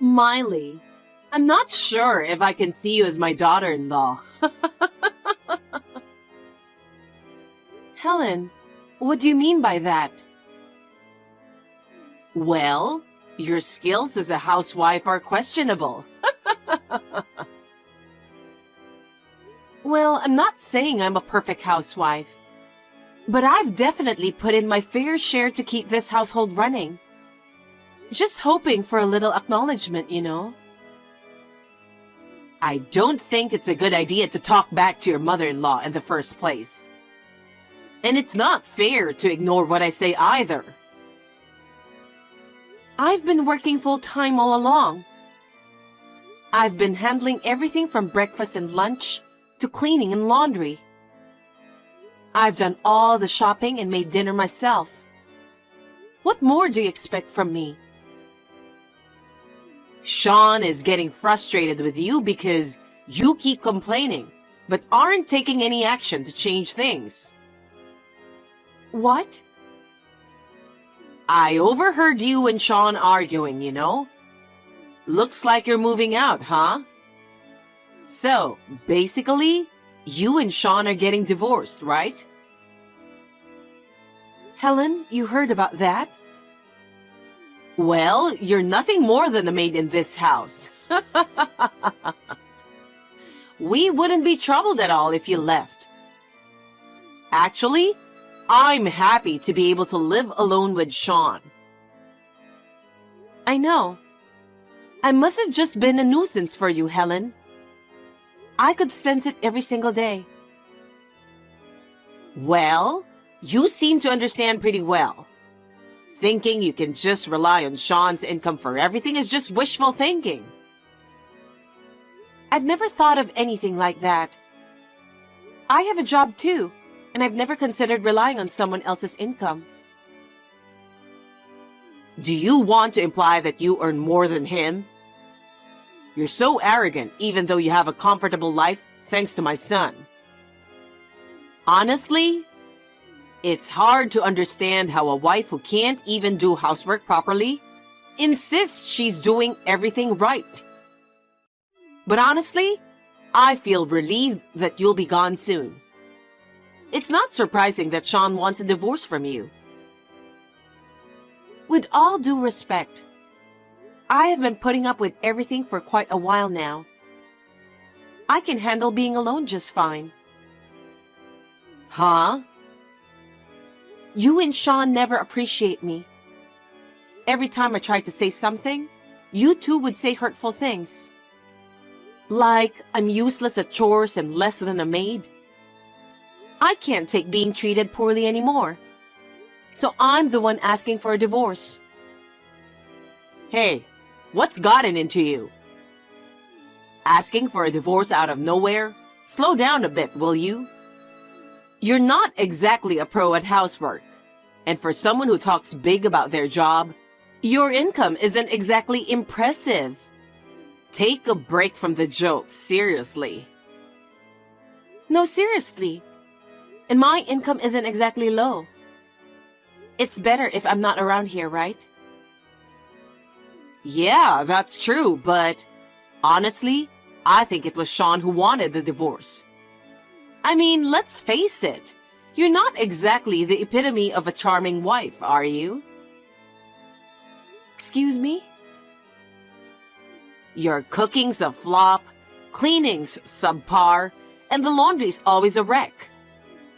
Miley, I'm not sure if I can see you as my daughter-in-law. Helen, what do you mean by that? Well, your skills as a housewife are questionable. Well, I'm not saying I'm a perfect housewife, but I've definitely put in my fair share to keep this household running. Just hoping for a little acknowledgement, you know. I don't think it's a good idea to talk back to your mother-in-law in the first place. And it's not fair to ignore what I say either. I've been working full-time all along. I've been handling everything from breakfast and lunch to cleaning and laundry. I've done all the shopping and made dinner myself. What more do you expect from me? Sean is getting frustrated with you because you keep complaining, but aren't taking any action to change things. What? I overheard you and Sean arguing, you know. Looks like you're moving out, huh? So, basically, you and Sean are getting divorced, right? Helen, you heard about that? Well, you're nothing more than a maid in this house. We wouldn't be troubled at all if you left. Actually, I'm happy to be able to live alone with Sean. I know. I must have just been a nuisance for you, Helen. I could sense it every single day. Well, you seem to understand pretty well. Thinking you can just rely on Sean's income for everything is just wishful thinking. I've never thought of anything like that. I have a job too, and I've never considered relying on someone else's income. Do you want to imply that you earn more than him? You're so arrogant, even though you have a comfortable life thanks to my son. Honestly, it's hard to understand how a wife who can't even do housework properly insists she's doing everything right. But honestly, I feel relieved that you'll be gone soon. It's not surprising that Sean wants a divorce from you. With all due respect, I have been putting up with everything for quite a while now. I can handle being alone just fine. Huh? You and Sean never appreciate me. Every time I try to say something, you two would say hurtful things. Like I'm useless at chores and less than a maid. I can't take being treated poorly anymore. So I'm the one asking for a divorce. Hey, what's gotten into you? Asking for a divorce out of nowhere? Slow down a bit, will you? You're not exactly a pro at housework. And for someone who talks big about their job, your income isn't exactly impressive. Take a break from the jokes, seriously. No, seriously. And my income isn't exactly low. It's better if I'm not around here, right? Yeah, that's true, but honestly, I think it was Sean who wanted the divorce. I mean, let's face it. You're not exactly the epitome of a charming wife, are you? Excuse me? Your cooking's a flop, cleaning's subpar, and the laundry's always a wreck.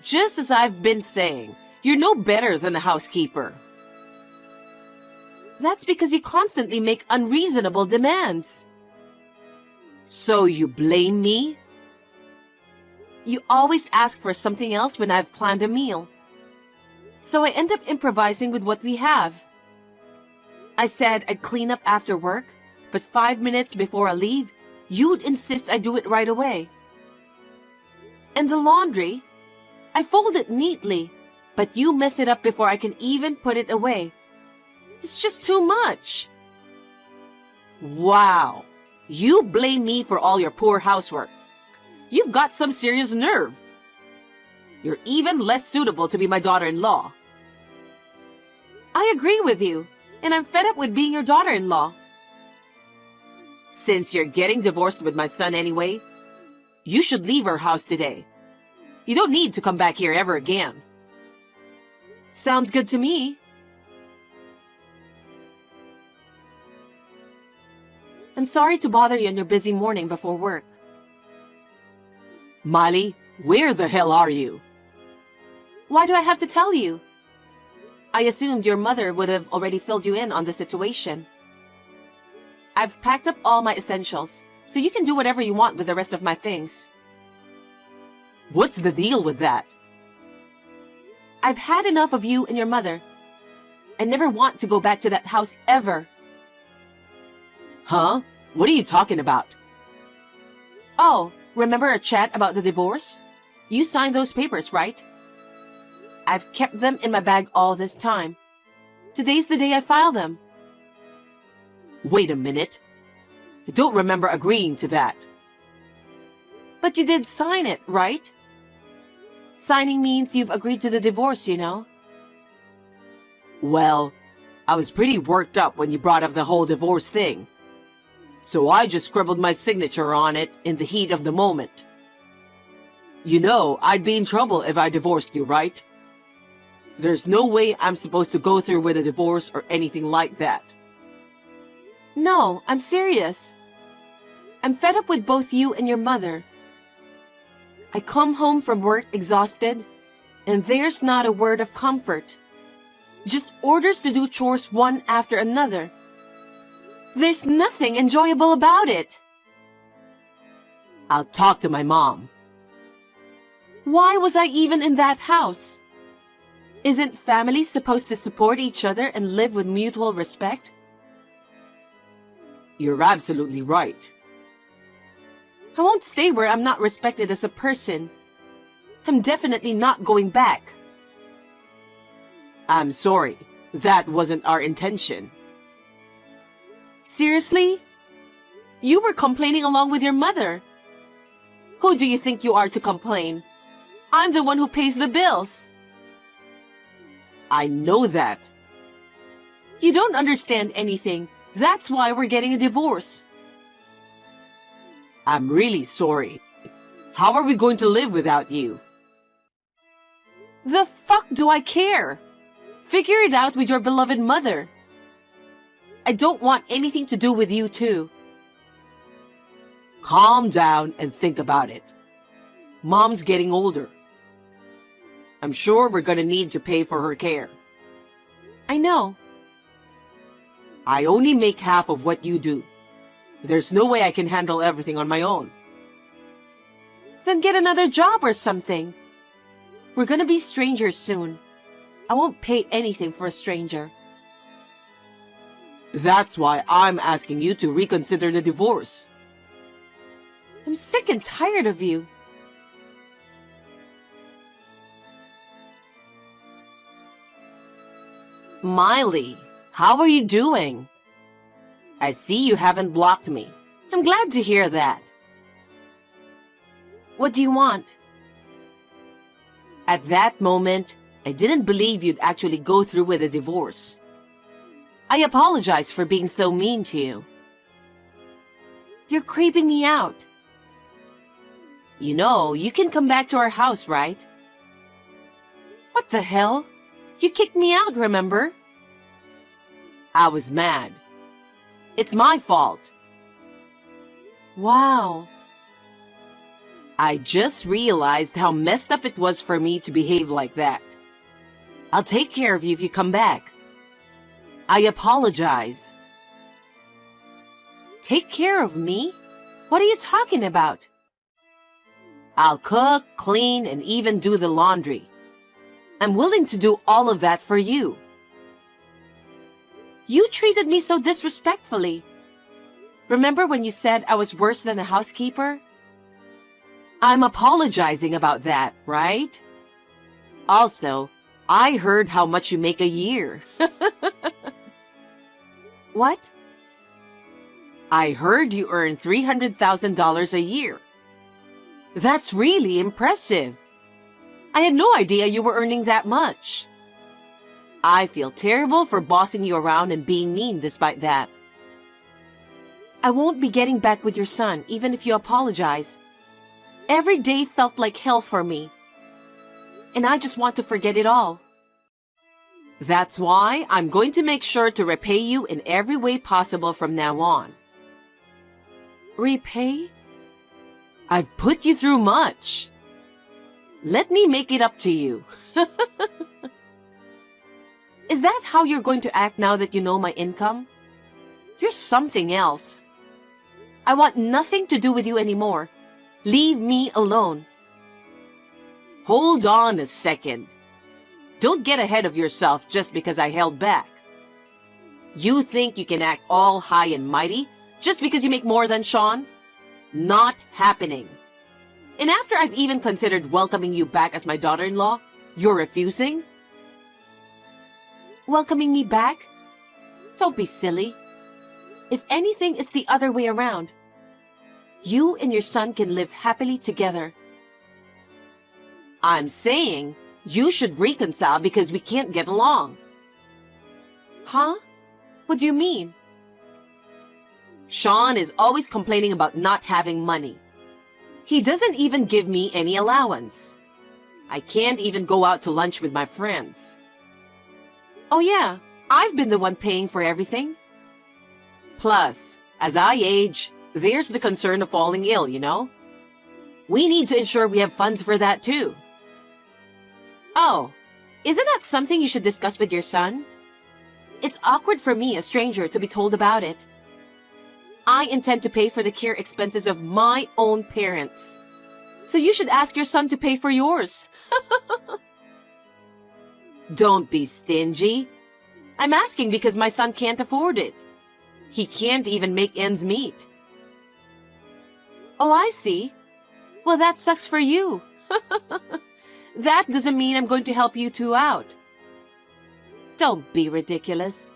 Just as I've been saying, you're no better than a housekeeper. That's because you constantly make unreasonable demands. So you blame me? You always ask for something else when I've planned a meal. So I end up improvising with what we have. I said I'd clean up after work, but 5 minutes before I leave, you'd insist I do it right away. And the laundry, I fold it neatly, but you mess it up before I can even put it away. It's just too much. Wow, you blame me for all your poor housework. You've got some serious nerve. You're even less suitable to be my daughter-in-law. I agree with you, and I'm fed up with being your daughter-in-law. Since you're getting divorced with my son anyway, you should leave our house today. You don't need to come back here ever again. Sounds good to me. I'm sorry to bother you on your busy morning before work. Miley, where the hell are you? Why do I have to tell you? I assumed your mother would have already filled you in on the situation. I've packed up all my essentials, so you can do whatever you want with the rest of my things. What's the deal with that? I've had enough of you and your mother. I never want to go back to that house ever. Huh? What are you talking about? Oh, remember our chat about the divorce? You signed those papers, right? I've kept them in my bag all this time. Today's the day I file them. Wait a minute. I don't remember agreeing to that. But you did sign it, right? Signing means you've agreed to the divorce, you know. Well, I was pretty worked up when you brought up the whole divorce thing. So I just scribbled my signature on it in the heat of the moment. You know, I'd be in trouble if I divorced you, right? There's no way I'm supposed to go through with a divorce or anything like that. No, I'm serious. I'm fed up with both you and your mother. I come home from work exhausted, and there's not a word of comfort. Just orders to do chores one after another. There's nothing enjoyable about it. I'll talk to my mom. Why was I even in that house? Isn't family supposed to support each other and live with mutual respect? You're absolutely right. I won't stay where I'm not respected as a person. I'm definitely not going back. I'm sorry. That wasn't our intention. Seriously? You were complaining along with your mother. Who do you think you are to complain? I'm the one who pays the bills. I know that. You don't understand anything. That's why we're getting a divorce. I'm really sorry. How are we going to live without you? The fuck do I care? Figure it out with your beloved mother. I don't want anything to do with you too. Calm down and think about it. Mom's getting older. I'm sure we're gonna need to pay for her care. I know. I only make half of what you do. There's no way I can handle everything on my own. Then get another job or something. We're gonna be strangers soon. I won't pay anything for a stranger. That's why I'm asking you to reconsider the divorce. I'm sick and tired of you. Miley, how are you doing? I see you haven't blocked me. I'm glad to hear that. What do you want? At that moment, I didn't believe you'd actually go through with a divorce. I apologize for being so mean to you. You're creeping me out. You know, you can come back to our house, right? What the hell? You kicked me out, remember? I was mad. It's my fault. Wow. I just realized how messed up it was for me to behave like that. I'll take care of you if you come back. I apologize. Take care of me? What are you talking about? I'll cook, clean, and even do the laundry. I'm willing to do all of that for you. You treated me so disrespectfully. Remember when you said I was worse than a housekeeper? I'm apologizing about that, right? Also, I heard how much you make a year. What? I heard you earn $300,000 a year. That's really impressive. I had no idea you were earning that much. I feel terrible for bossing you around and being mean despite that. I won't be getting back with your son, even if you apologize. Every day felt like hell for me. And I just want to forget it all. That's why I'm going to make sure to repay you in every way possible from now on. Repay? I've put you through much. Let me make it up to you. Is that how you're going to act now that you know my income? You're something else. I want nothing to do with you anymore. Leave me alone. Hold on a second. Don't get ahead of yourself just because I held back. You think you can act all high and mighty just because you make more than Sean? Not happening. And after I've even considered welcoming you back as my daughter-in-law, you're refusing? Welcoming me back? Don't be silly. If anything, it's the other way around. You and your son can live happily together. I'm saying you should reconcile because we can't get along. Huh? What do you mean? Sean is always complaining about not having money. He doesn't even give me any allowance. I can't even go out to lunch with my friends. Oh yeah, I've been the one paying for everything. Plus, as I age, there's the concern of falling ill, you know? We need to ensure we have funds for that too. Oh, isn't that something you should discuss with your son? It's awkward for me, a stranger, to be told about it. I intend to pay for the care expenses of my own parents. So you should ask your son to pay for yours. Don't be stingy. I'm asking because my son can't afford it. He can't even make ends meet. Oh, I see. Well, that sucks for you. That doesn't mean I'm going to help you two out. Don't be ridiculous.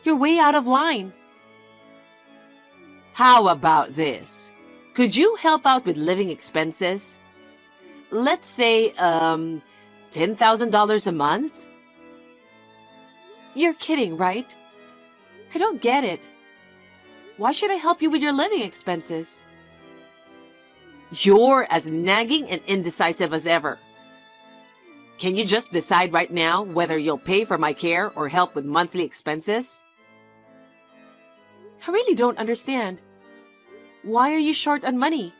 You're way out of line. How about this? Could you help out with living expenses? Let's say, $10,000 a month? You're kidding, right? I don't get it. Why should I help you with your living expenses? You're as nagging and indecisive as ever. Can you just decide right now whether you'll pay for my care or help with monthly expenses? I really don't understand. Why are you short on money?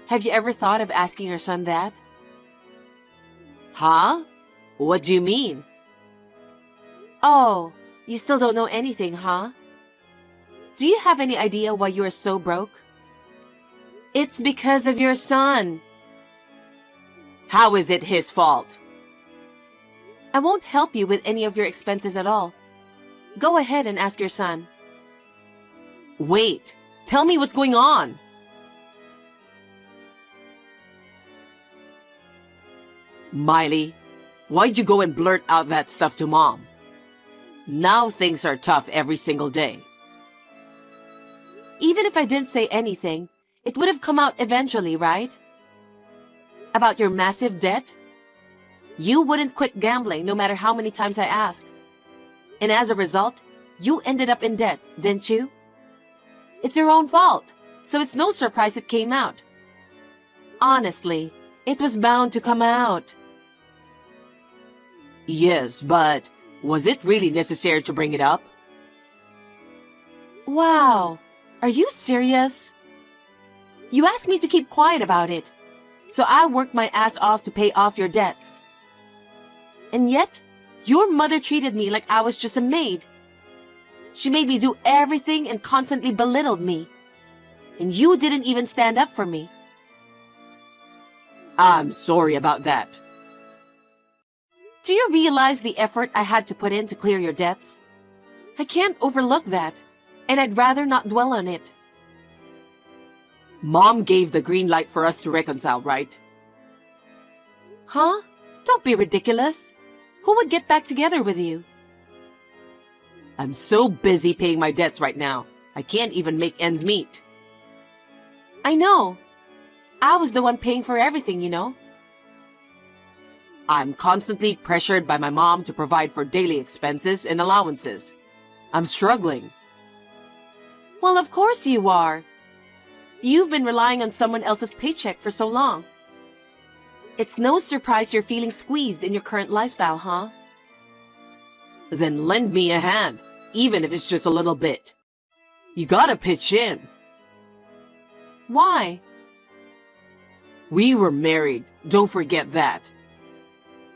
Have you ever thought of asking your son that? Huh? What do you mean? Oh, you still don't know anything, huh? Do you have any idea why you are so broke? It's because of your son. How is it his fault? I won't help you with any of your expenses at all. Go ahead and ask your son. Wait, tell me what's going on. Miley, why'd you go and blurt out that stuff to Mom? Now things are tough every single day. Even if I didn't say anything, it would have come out eventually, right? About your massive debt? You wouldn't quit gambling no matter how many times I asked. And as a result, you ended up in debt, didn't you? It's your own fault, so it's no surprise it came out. Honestly, it was bound to come out. Yes, but was it really necessary to bring it up? Wow, are you serious? You asked me to keep quiet about it, so I worked my ass off to pay off your debts. And yet, your mother treated me like I was just a maid. She made me do everything and constantly belittled me. And you didn't even stand up for me. I'm sorry about that. Do you realize the effort I had to put in to clear your debts? I can't overlook that, and I'd rather not dwell on it. Mom gave the green light for us to reconcile, right? Huh? Don't be ridiculous. Who would get back together with you? I'm so busy paying my debts right now. I can't even make ends meet. I know. I was the one paying for everything, you know. I'm constantly pressured by my mom to provide for daily expenses and allowances. I'm struggling. Well, of course you are. You've been relying on someone else's paycheck for so long. It's no surprise you're feeling squeezed in your current lifestyle, huh? Then lend me a hand, even if it's just a little bit. You gotta pitch in. Why? We were married, don't forget that.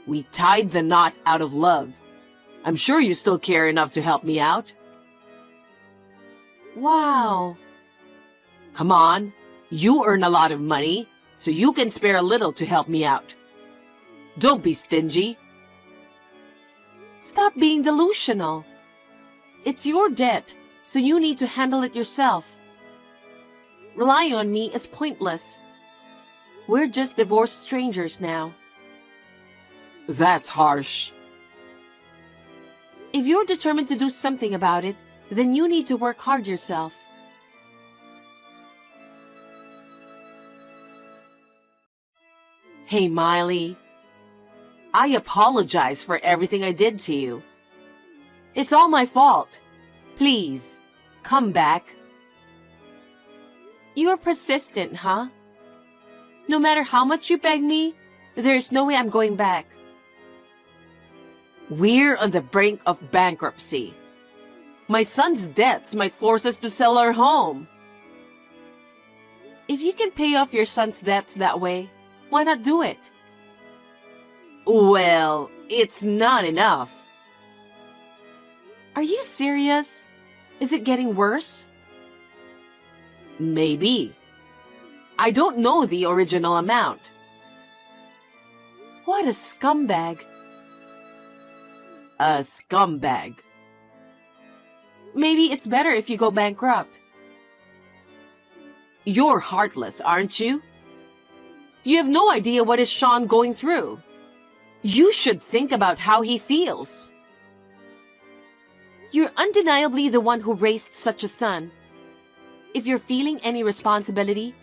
We tied the knot out of love. I'm sure you still care enough to help me out. Wow. Come on, you earn a lot of money, so you can spare a little to help me out. Don't be stingy. Stop being delusional. It's your debt, so you need to handle it yourself. Relying on me is pointless. We're just divorced strangers now. That's harsh. If you're determined to do something about it, then you need to work hard yourself. Hey, Miley. I apologize for everything I did to you. It's all my fault. Please, come back. You're persistent, huh? No matter how much you beg me, there's no way I'm going back. We're on the brink of bankruptcy. My son's debts might force us to sell our home. If you can pay off your son's debts that way, why not do it? Well, it's not enough. Are you serious? Is it getting worse? Maybe. I don't know the original amount. What a scumbag. A scumbag. Maybe it's better if you go bankrupt. You're heartless, aren't you? You have no idea what is Sean going through. You should think about how he feels. You're undeniably the one who raised such a son. If you're feeling any responsibility,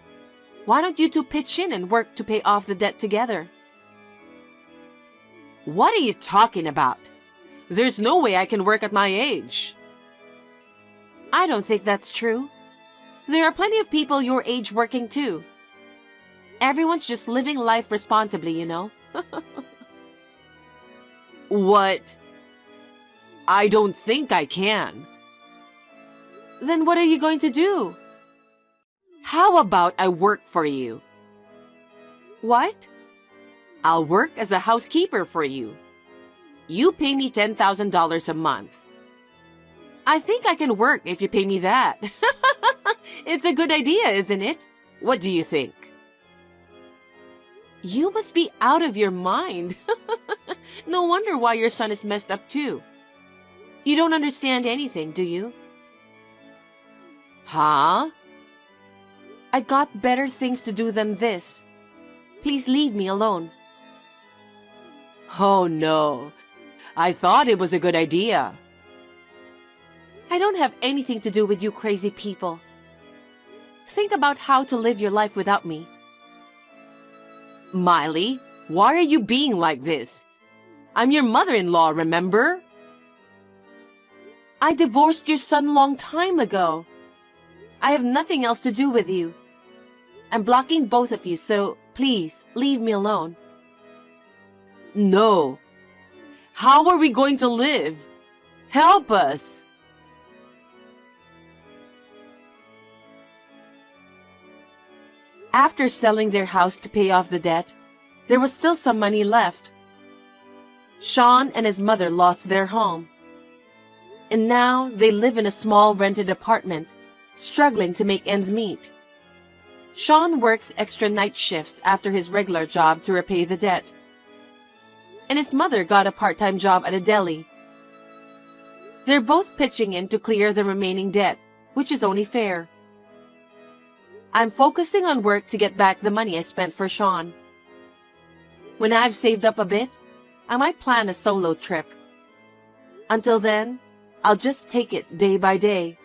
why don't you two pitch in and work to pay off the debt together? What are you talking about? There's no way I can work at my age. I don't think that's true. There are plenty of people your age working too. Everyone's just living life responsibly, you know. What? I don't think I can. Then what are you going to do? How about I work for you? What? I'll work as a housekeeper for you. You pay me $10,000 a month. I think I can work if you pay me that. It's a good idea, isn't it? What do you think? You must be out of your mind. No wonder why your son is messed up too. You don't understand anything, do you? Huh? I got better things to do than this. Please leave me alone. Oh no. I thought it was a good idea. I don't have anything to do with you crazy people. Think about how to live your life without me. Miley, why are you being like this? I'm your mother-in-law, remember? I divorced your son long time ago. I have nothing else to do with you. I'm blocking both of you, so please, leave me alone. No. How are we going to live? Help us. After selling their house to pay off the debt, there was still some money left. Sean and his mother lost their home. And now they live in a small rented apartment, struggling to make ends meet. Sean works extra night shifts after his regular job to repay the debt. And his mother got a part-time job at a deli. They're both pitching in to clear the remaining debt, which is only fair. I'm focusing on work to get back the money I spent for Sean. When I've saved up a bit, I might plan a solo trip. Until then, I'll just take it day by day.